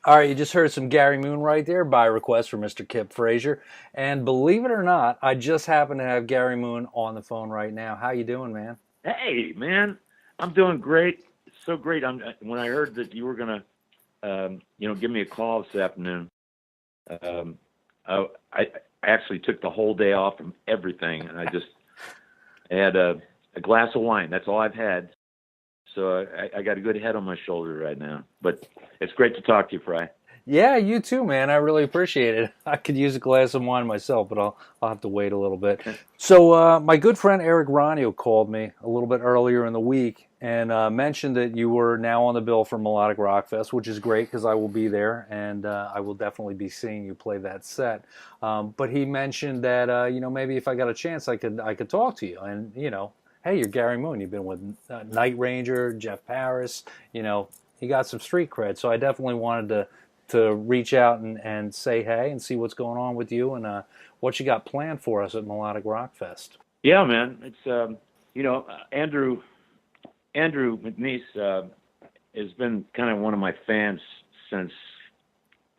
All right, you just heard some Gary Moon right there by request from Mr. Kip Frazier. And believe it or not, I just happen to have Gary Moon on the phone right now. How you doing, man? Hey, man, I'm doing great. It's so great. When I heard that you were gonna, give me a call this afternoon. Um, I actually took the whole day off from everything, and I had a glass of wine. That's all I've had. So I got a good head on my shoulders right now. But it's great to talk to you, Fry. Yeah, you too, man. I really appreciate it. I could use a glass of wine myself, but I'll have to wait a little bit. So my good friend Eric Ragno called me a little bit earlier in the week and mentioned that you were now on the bill for Melodic Rock Fest, which is great because I will be there and I will definitely be seeing you play that set. But he mentioned that maybe if I got a chance, I could talk to you and hey, you're Gary Moon. You've been with Night Ranger, Jeff Paris. You got some street cred. So I definitely wanted to reach out and say hey and see what's going on with you and what you got planned for us at Melodic Rock Fest. Yeah, man. It's Andrew McNeese has been kind of one of my fans since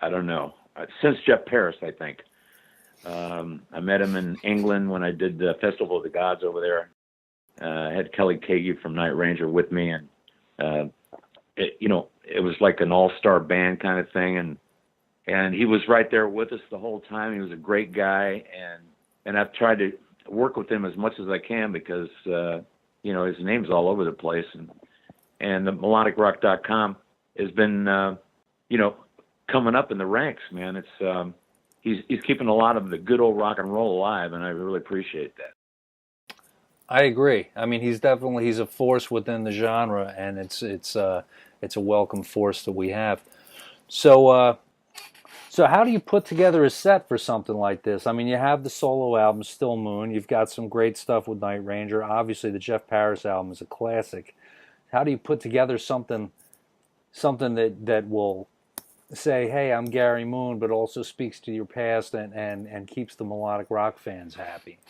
I don't know since Jeff Paris, I think. I met him in England when I did the Festival of the Gods over there. I had Kelly Kagi from Night Ranger with me, and it was like an all-star band kind of thing, and he was right there with us the whole time. He was a great guy, and I've tried to work with him as much as I can because his name's all over the place, and the melodicrock.com has been coming up in the ranks, man. It's he's keeping a lot of the good old rock and roll alive, and I really appreciate that. I agree. I mean, he's a force within the genre, and it's a welcome force that we have. So how do you put together a set for something like this? I mean, you have the solo album, Still Moon. You've got some great stuff with Night Ranger. Obviously, the Jeff Paris album is a classic. How do you put together something that will say, hey, I'm Gary Moon, but also speaks to your past and keeps the melodic rock fans happy?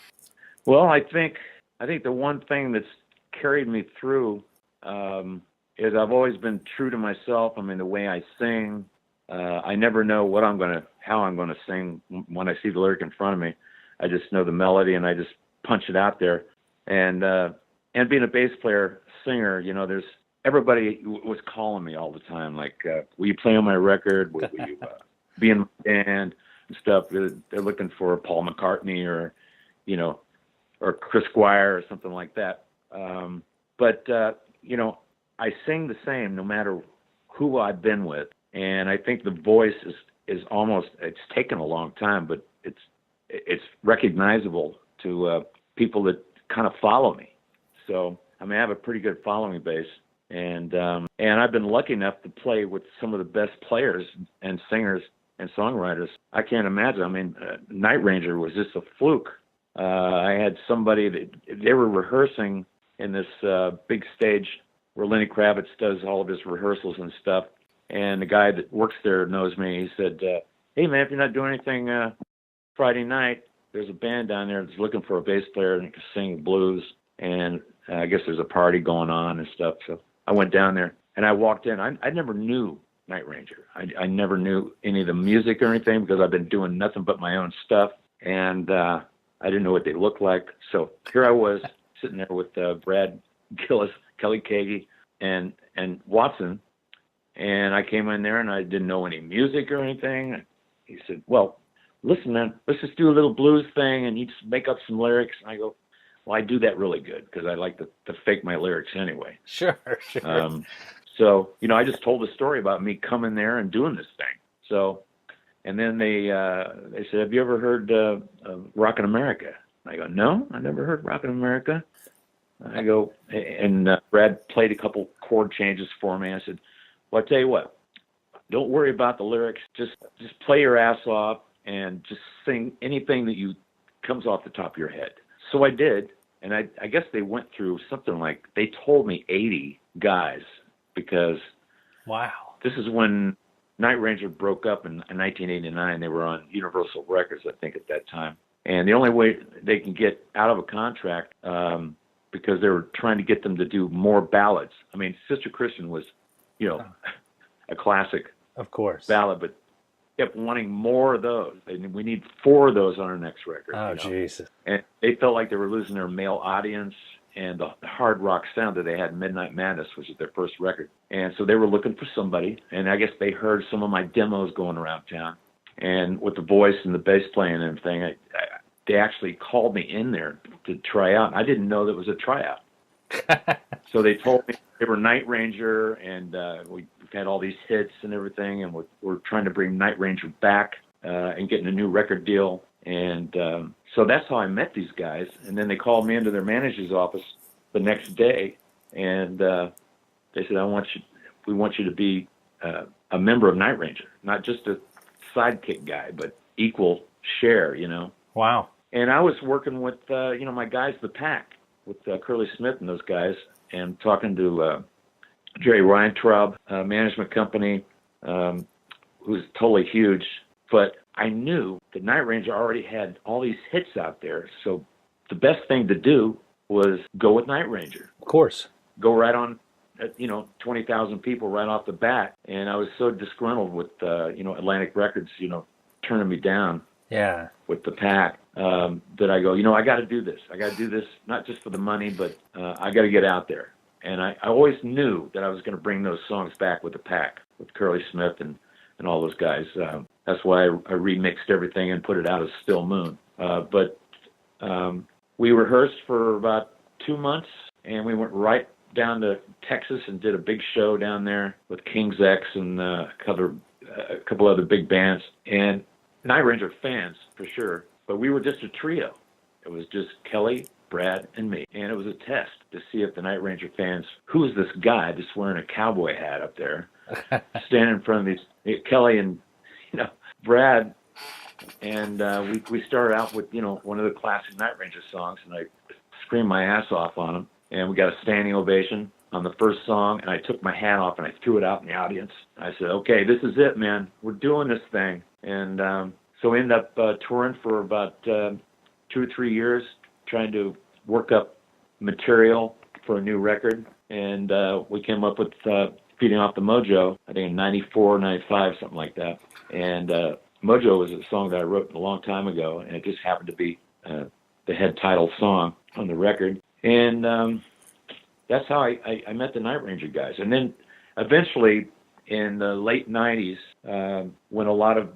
Well, I think the one thing that's carried me through is I've always been true to myself. I mean, the way I sing, I never know how I'm gonna sing when I see the lyric in front of me. I just know the melody and I just punch it out there. And being a bass player, singer, there's everybody was calling me all the time, like, will you play on my record? Will you be in my band and stuff? They're looking for Paul McCartney or Chris Squire or something like that. But I sing the same no matter who I've been with. And I think the voice is almost, it's taken a long time, but it's recognizable to people that kind of follow me. So, I mean, I have a pretty good following base. And I've been lucky enough to play with some of the best players and singers and songwriters. I can't imagine. I mean, Night Ranger was just a fluke. I had somebody that they were rehearsing in this big stage where Lenny Kravitz does all of his rehearsals and stuff. And the guy that works there knows me. He said, hey, man, if you're not doing anything Friday night, there's a band down there that's looking for a bass player and can sing blues. And I guess there's a party going on and stuff. So I went down there and I walked in. I never knew Night Ranger. I never knew any of the music or anything because I've been doing nothing but my own stuff. And I didn't know what they looked like. So here I was sitting there with Brad Gillis, Kelly Kagi, and Watson. And I came in there and I didn't know any music or anything. He said, well, listen, man, let's just do a little blues thing and you just make up some lyrics. And I go, well, I do that really good because I like to fake my lyrics anyway. Sure. So, I just told a story about me coming there and doing this thing. So, and then they said, have you ever heard of Rockin' America? I go, no, I never heard Rockin' America. I go, and Brad played a couple chord changes for me. I said, well, I tell you what, don't worry about the lyrics. Just play your ass off and just sing anything that comes off the top of your head. So I did, and I guess they went through something like, they told me 80 guys because wow, this is when Night Ranger broke up in 1989. They were on Universal Records, I think, at that time. And the only way they can get out of a contract, because they were trying to get them to do more ballads. I mean, Sister Christian was, a classic. Of course. ballad, but kept wanting more of those. And we need 4 of those on our next record. Oh, you know? Jesus. And they felt like they were losing their male audience and the hard rock sound that they had in Midnight Madness, which is their first record. And so they were looking for somebody, and I guess they heard some of my demos going around town. And with the voice and the bass playing and everything, they actually called me in there to try out. I didn't know that was a tryout. So they told me they were Night Ranger, and we've had all these hits and everything, and we're trying to bring Night Ranger back and getting a new record deal. And so that's how I met these guys. And then they called me into their manager's office the next day, and they said, we want you to be a member of Night Ranger, not just a sidekick guy, but equal share, you know. Wow. And I was working with, my guys, the Pack, with Curly Smith and those guys, and talking to Jerry Weintraub, management company, who's totally huge. But I knew that Night Ranger already had all these hits out there, so the best thing to do was go with Night Ranger. Of course. Go right on, 20,000 people right off the bat. And I was so disgruntled with, Atlantic Records, turning me down. Yeah. With the Pack, that I go, I got to do this. I got to do this, not just for the money, but I got to get out there. And I always knew that I was going to bring those songs back with the Pack, with Curly Smith and all those guys. That's why I remixed everything and put it out as Still Moon. But we rehearsed for about 2 months, and we went right down to Texas and did a big show down there with King's X and a couple other big bands. And Night Ranger fans, for sure, but we were just a trio. It was just Kelly, Brad, and me. And it was a test to see if the Night Ranger fans, who is this guy just wearing a cowboy hat up there, standing in front of these, Kelly and, Brad. And we started out with, one of the classic Night Ranger songs, and I screamed my ass off on them. And we got a standing ovation on the first song, and I took my hat off and I threw it out in the audience. I said, okay, this is it, man. We're doing this thing. And so we ended up touring for about 2 or 3 years, trying to work up material for a new record. And we came up with Feeding Off the Mojo, I think in 94, 95, something like that. And Mojo was a song that I wrote a long time ago, and it just happened to be the head title song on the record. And that's how I met the Night Ranger guys. And then eventually in the late 90s, when a lot of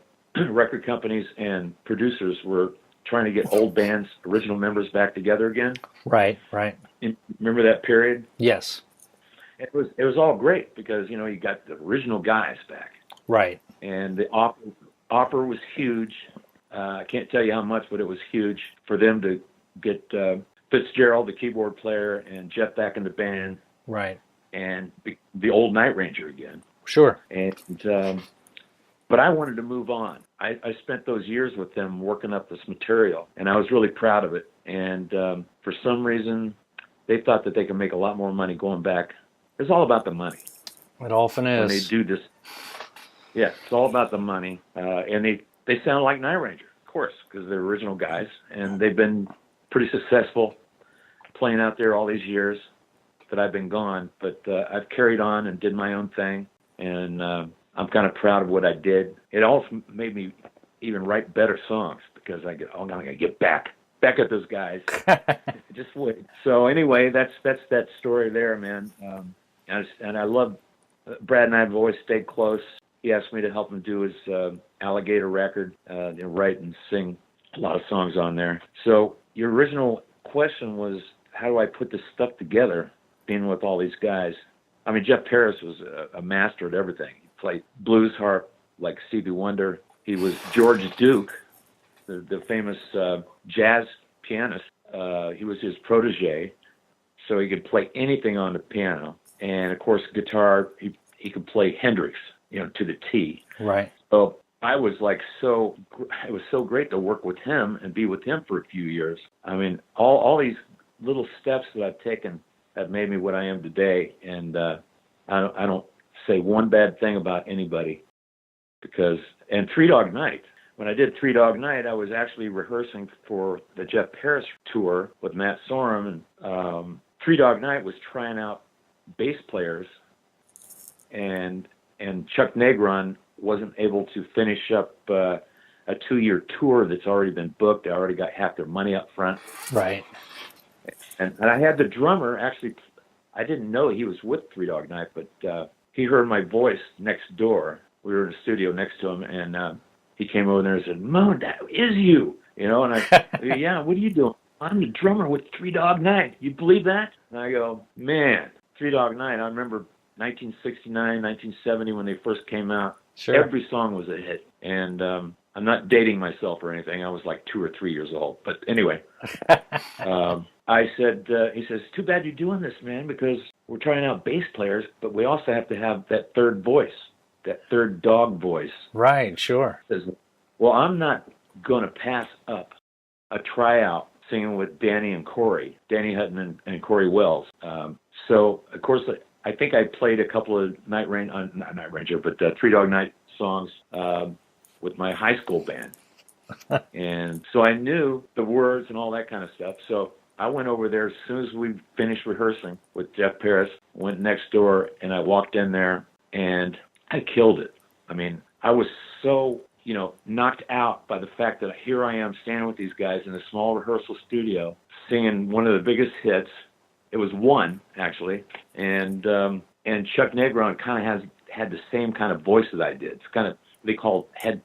record companies and producers were trying to get old bands, original members back together again. Right. Remember that period? Yes. It was all great because, you got the original guys back. Right. And the offer was huge. I can't tell you how much, but it was huge for them to get Fitzgerald, the keyboard player, and Jeff back in the band. Right. And the old Night Ranger again. Sure. And but I wanted to move on. I spent those years with them working up this material, and I was really proud of it. And for some reason, they thought that they could make a lot more money going back. It's all about the money. It often is. When they do this. Yeah, it's all about the money. And they sound like Night Ranger, of course, because they're original guys, and they've been pretty successful playing out there all these years that I've been gone. But I've carried on and did my own thing, and I'm kind of proud of what I did. It also made me even write better songs because I'm going to get back at those guys. Just wait. So anyway, that's that story there, man. And I love Brad, and I've always stayed close. He asked me to help him do his Alligator record, write and sing a lot of songs on there. So your original question was, how do I put this stuff together, being with all these guys? I mean, Jeff Parris was a master at everything. He played blues harp like Stevie Wonder. He was George Duke, the famous jazz pianist. He was his protege, so he could play anything on the piano. And, of course, guitar, he could play Hendrix, to the T. Right. So I was it was so great to work with him and be with him for a few years. I mean, all these little steps that I've taken have made me what I am today. And I don't say one bad thing about anybody and Three Dog Night. When I did Three Dog Night, I was actually rehearsing for the Jeff Parris tour with Matt Sorum, and Three Dog Night was trying out bass players, and Chuck Negron wasn't able to finish up a 2-year tour that's already been booked. I already got half their money up front. Right. And I had the drummer, actually, I didn't know he was with Three Dog Night, but he heard my voice next door. We were in the studio next to him, and he came over there and said, "Moan, that is you." You know, and I, "Yeah, what are you doing?" "I'm the drummer with Three Dog Night. You believe that?" And I go, "Man, Three Dog Night, I remember 1969, 1970 when they first came out. Sure. Every song was a hit." And I'm not dating myself or anything. I was like 2 or 3 years old. But anyway, I said, he says, "Too bad you're doing this, man, because we're trying out bass players, but we also have to have that third voice, that third dog voice." Right, sure. He says, "Well, I'm not going to pass up a tryout singing with Danny and Corey, Danny Hutton and Corey Wells." So, of course, I think I played a couple of not Night Ranger, but Three Dog Night songs with my high school band. And so I knew the words and all that kind of stuff. So I went over there as soon as we finished rehearsing with Jeff Paris, went next door, and I walked in there, and I killed it. I mean, I was so, knocked out by the fact that here I am standing with these guys in a small rehearsal studio singing one of the biggest hits. It was one, actually, and Chuck Negron kind of had the same kind of voice that I did. It's kind of, they call head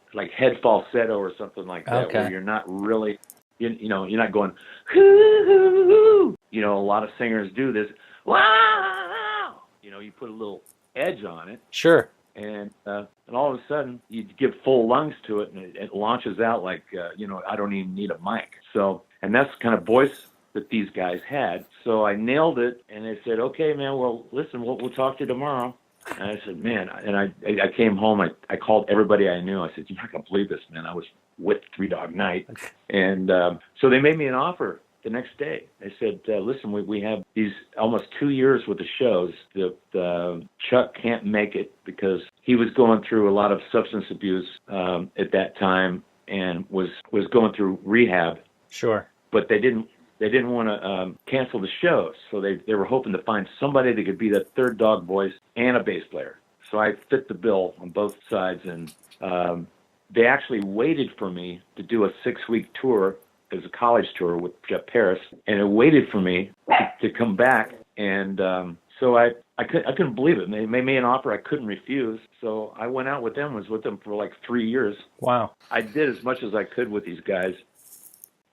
falsetto or something like that, Okay. where you're not really, you're not going, hoo, a lot of singers do this, wow, you put a little edge on it. Sure. And all of a sudden, you give full lungs to it, and it launches out like, I don't even need a mic. So, and that's the kind of voice that these guys had. So I nailed it, and they said, "Okay, man, well, listen, we'll talk to you tomorrow." And I said, "Man," and I came home, I called everybody I knew. I said, "You're not going to believe this, man. I was with Three Dog Night." And so they made me an offer the next day. They said, "Listen, we have these almost 2 years worth of shows. Chuck can't make it because he was going through a lot of substance abuse at that time and was going through rehab." Sure. But they didn't want to cancel the shows, so they were hoping to find somebody that could be that third dog voice and a bass player. So I fit the bill on both sides, and they actually waited for me to do a 6-week tour. It was a college tour with Jeff Paris, and it waited for me to come back. And so I couldn't believe it. And they made me an offer I couldn't refuse. So I went out with them, was with them for like 3 years. Wow. I did as much as I could with these guys,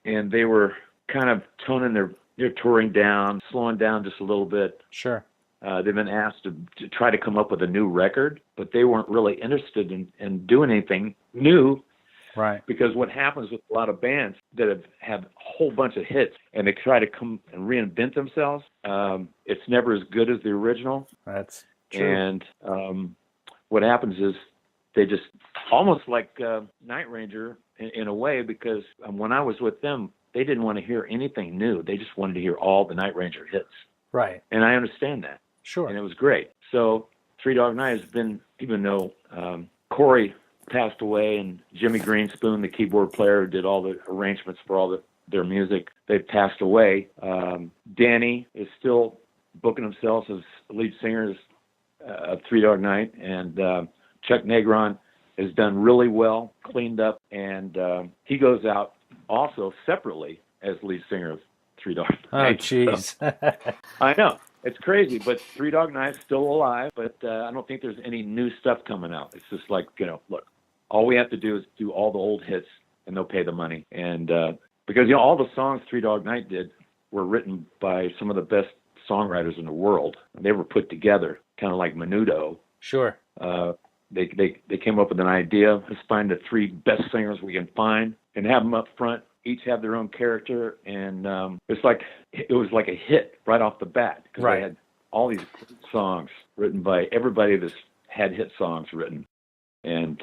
and they were kind of toning their touring down, slowing down just a little bit. Sure. They've been asked to try to come up with a new record, but they weren't really interested in doing anything new. Right. Because what happens with a lot of bands that have had a whole bunch of hits and they try to come and reinvent themselves, it's never as good as the original. That's true. And what happens is they just almost like Night Ranger in a way, because when I was with them, they didn't want to hear anything new. They just wanted to hear all the Night Ranger hits. Right. And I understand that. Sure. And it was great. So Three Dog Night has been, even though Corey passed away and Jimmy Greenspoon, the keyboard player, did all the arrangements for all their music, they passed away. Danny is still booking himself as lead singer of Three Dog Night, and Chuck Negron has done really well, cleaned up, and he goes out also separately as lead singer of Three Dog Night. Oh, jeez. So, I know. It's crazy, but Three Dog Night's still alive, but I don't think there's any new stuff coming out. It's just like, look, all we have to do is do all the old hits, and they'll pay the money. And because, all the songs Three Dog Night did were written by some of the best songwriters in the world. They were put together, kind of like Menudo. Sure. They came up with an idea. Let's find the 3 best singers we can find and have them up front. Each have their own character, and it was like a hit right off the bat, because Right. they had all these songs written by everybody that's had hit songs written, and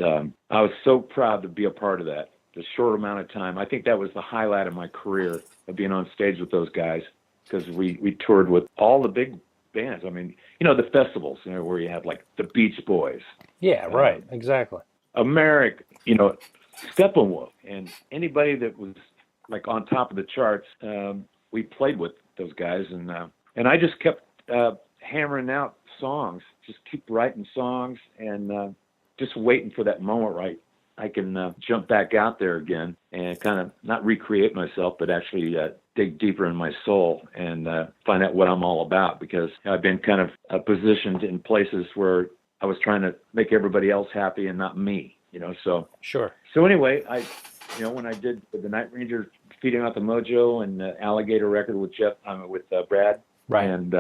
I was so proud to be a part of that. The short amount of time, I think that was the highlight of my career, of being on stage with those guys, because we toured with all the big bands. I mean, the festivals, where you have like the Beach Boys. Yeah, right. Exactly. America, Steppenwolf, and anybody that was like on top of the charts, we played with those guys, and I just kept hammering out songs, just keep writing songs, and just waiting for that moment, right? I can jump back out there again and kind of not recreate myself, but actually dig deeper in my soul and find out what I'm all about, because I've been kind of positioned in places where I was trying to make everybody else happy and not me, so. Sure. So anyway, when I did the Night Ranger Feeding Out the Mojo and the Alligator record with Brad. Right. And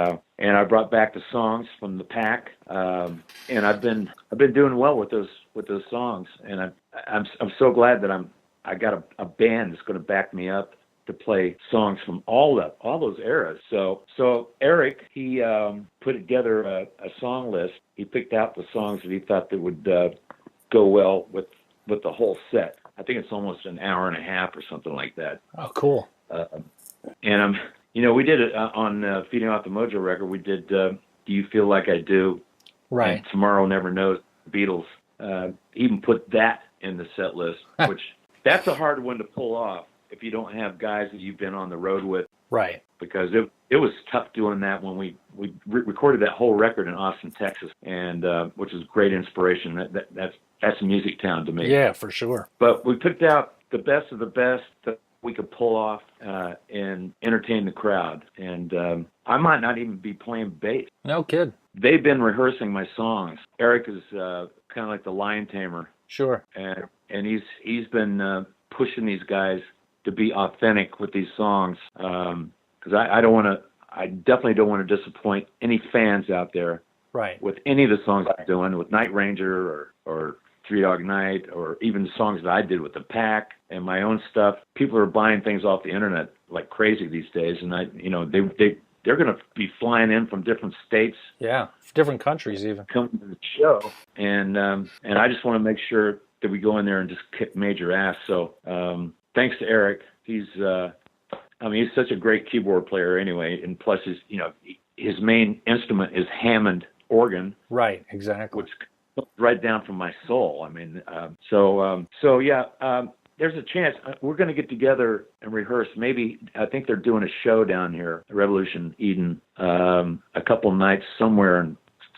I brought back the songs from the pack, and I've been doing well with those songs, and I'm so glad that I got a band that's going to back me up to play songs from all those eras. So Eric, he put together a song list. He picked out the songs that he thought that would go well with the whole set. I think it's almost an hour and a half or something like that. Oh, cool. And we did it on Feeding Off the Mojo record. We did Do You Feel Like I Do? Right. And Tomorrow Never Knows, Beatles. Even put that in the set list, which that's a hard one to pull off if you don't have guys that you've been on the road with. Right. Because it was tough doing that when we recorded that whole record in Austin, Texas, and which is great inspiration. That's a music town to me. Yeah, for sure. But we picked out the best of the best that we could pull off and entertain the crowd. And I might not even be playing bass. No kid. They've been rehearsing my songs. Eric is kind of like the lion tamer. Sure. And he's been pushing these guys to be authentic with these songs. Because I definitely don't want to disappoint any fans out there. Right. With any of the songs I'm doing, with Night Ranger or Three Dog Night, or even the songs that I did with the pack and my own stuff. People are buying things off the internet like crazy these days, and they're going to be flying in from different states. Yeah, different countries even. Come to the show, and I just want to make sure that we go in there and just kick major ass. So thanks to Eric. He's such a great keyboard player anyway, and plus his main instrument is Hammond organ. Right, exactly. Which comes right down from my soul. There's a chance we're going to get together and rehearse. Maybe I think they're doing a show down here, Revolution Eden, a couple nights somewhere in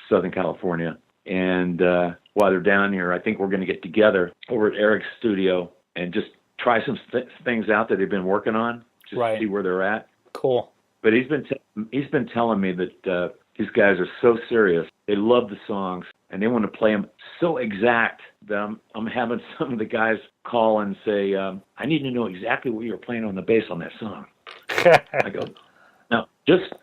Southern California. And while they're down here, I think we're going to get together over at Eric's studio and just try some things out that they've been working on, just right. See where they're at. Cool. But he's been telling me that these guys are so serious. They love the songs, and they want to play them so exact that I'm having some of the guys call and say, I need to know exactly what you're playing on the bass on that song. I go, no, just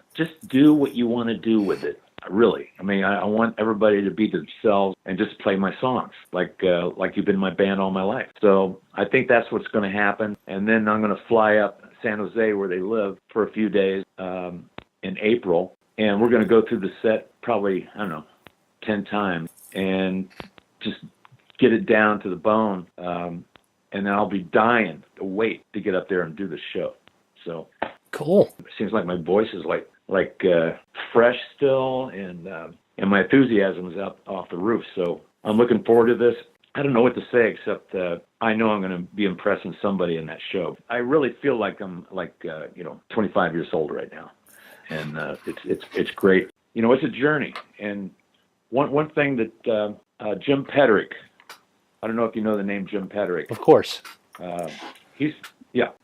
do what you want to do with it. Really. I want everybody to be themselves and just play my songs like you've been in my band all my life. So I think that's what's going to happen. And then I'm going to fly up San Jose, where they live, for a few days in April. And we're going to go through the set probably, 10 times and just get it down to the bone. And then I'll be dying to wait to get up there and do the show. So cool. It seems like my voice is like fresh still, and my enthusiasm is up off the roof. So I'm looking forward to this. I don't know what to say except I know I'm going to be impressing somebody in that show. I really feel like I'm 25 years old right now, and it's great. It's a journey. And one thing that Jim Pederick, I don't know if you know the name Jim Pederick. Of course. He's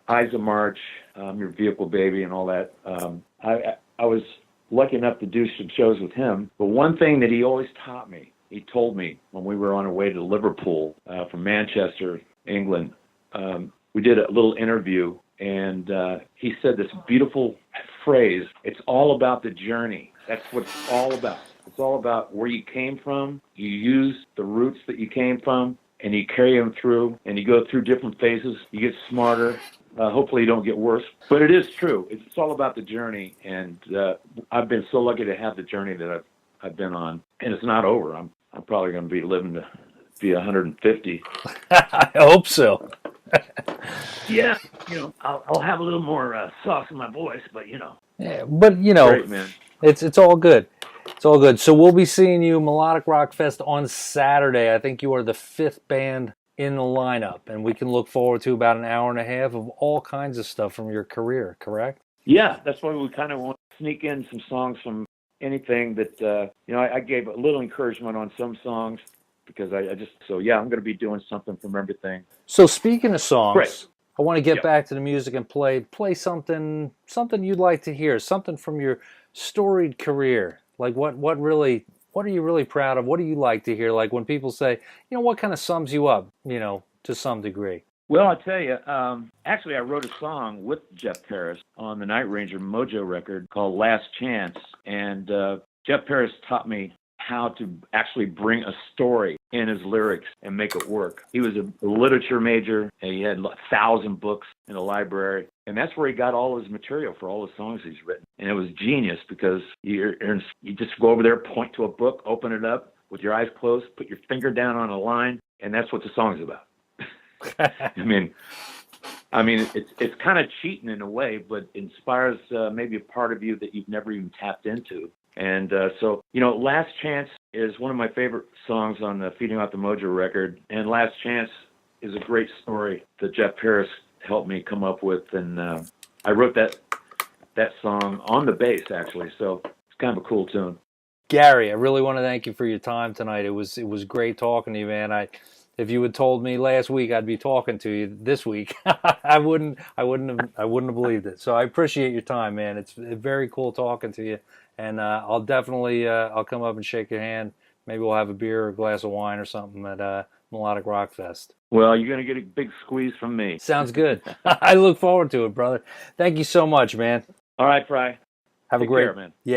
Eyes of March, Your Vehicle Baby, and all that. I was lucky enough to do some shows with him. But one thing that he always taught me, he told me when we were on our way to Liverpool from Manchester, England, we did a little interview, and he said this beautiful phrase, it's all about the journey. That's what it's all about. It's all about where you came from. You use the roots that you came from, and you carry them through, and you go through different phases. You get smarter. Hopefully you don't get worse. But it is true. It's all about the journey, and I've been so lucky to have the journey that I've been on, and it's not over. I'm probably going to be living to be 150. I hope so. Yeah, I'll have a little more sauce in my voice, but Yeah, but great, man. It's all good. It's all good. So we'll be seeing you Melodic Rock Fest on Saturday. I think you are the 5th band in the lineup, and we can look forward to about an hour and a half of all kinds of stuff from your career, correct? Yeah, that's why we kind of want to sneak in some songs from anything that, I gave a little encouragement on some songs because I just, so yeah, I'm going to be doing something from everything. So speaking of songs, Great. I want to get Yep. back to the music and play something you'd like to hear, something from your storied career. Like what are you really proud of? What do you like to hear? Like when people say, what kind of sums you up, to some degree. Well, I'll tell you, actually, I wrote a song with Jeff Paris on the Night Ranger Mojo record called Last Chance. And Jeff Paris taught me how to actually bring a story in his lyrics and make it work. He was a literature major, and he had 1,000 books in the library. And that's where he got all his material for all the songs he's written. And it was genius because you just go over there, point to a book, open it up with your eyes closed, put your finger down on a line, and that's what the song's about. I mean, it's kind of cheating in a way, but inspires maybe a part of you that you've never even tapped into. And so, Last Chance is one of my favorite songs on the Feeding Off the Mojo record. And Last Chance is a great story that Jeff Paris helped me come up with. And I wrote that song on the bass, actually. So it's kind of a cool tune. Gary, I really want to thank you for your time tonight. It was great talking to you, man. If you had told me last week I'd be talking to you this week, I wouldn't have believed it. So I appreciate your time, man. It's very cool talking to you, and I'll definitely I'll come up and shake your hand. Maybe we'll have a beer or a glass of wine or something at Melodic Rock Fest. Well, you're gonna get a big squeeze from me. Sounds good. I look forward to it, brother. Thank you so much, man. All right, Fry. Have Take a great care, man. Yeah.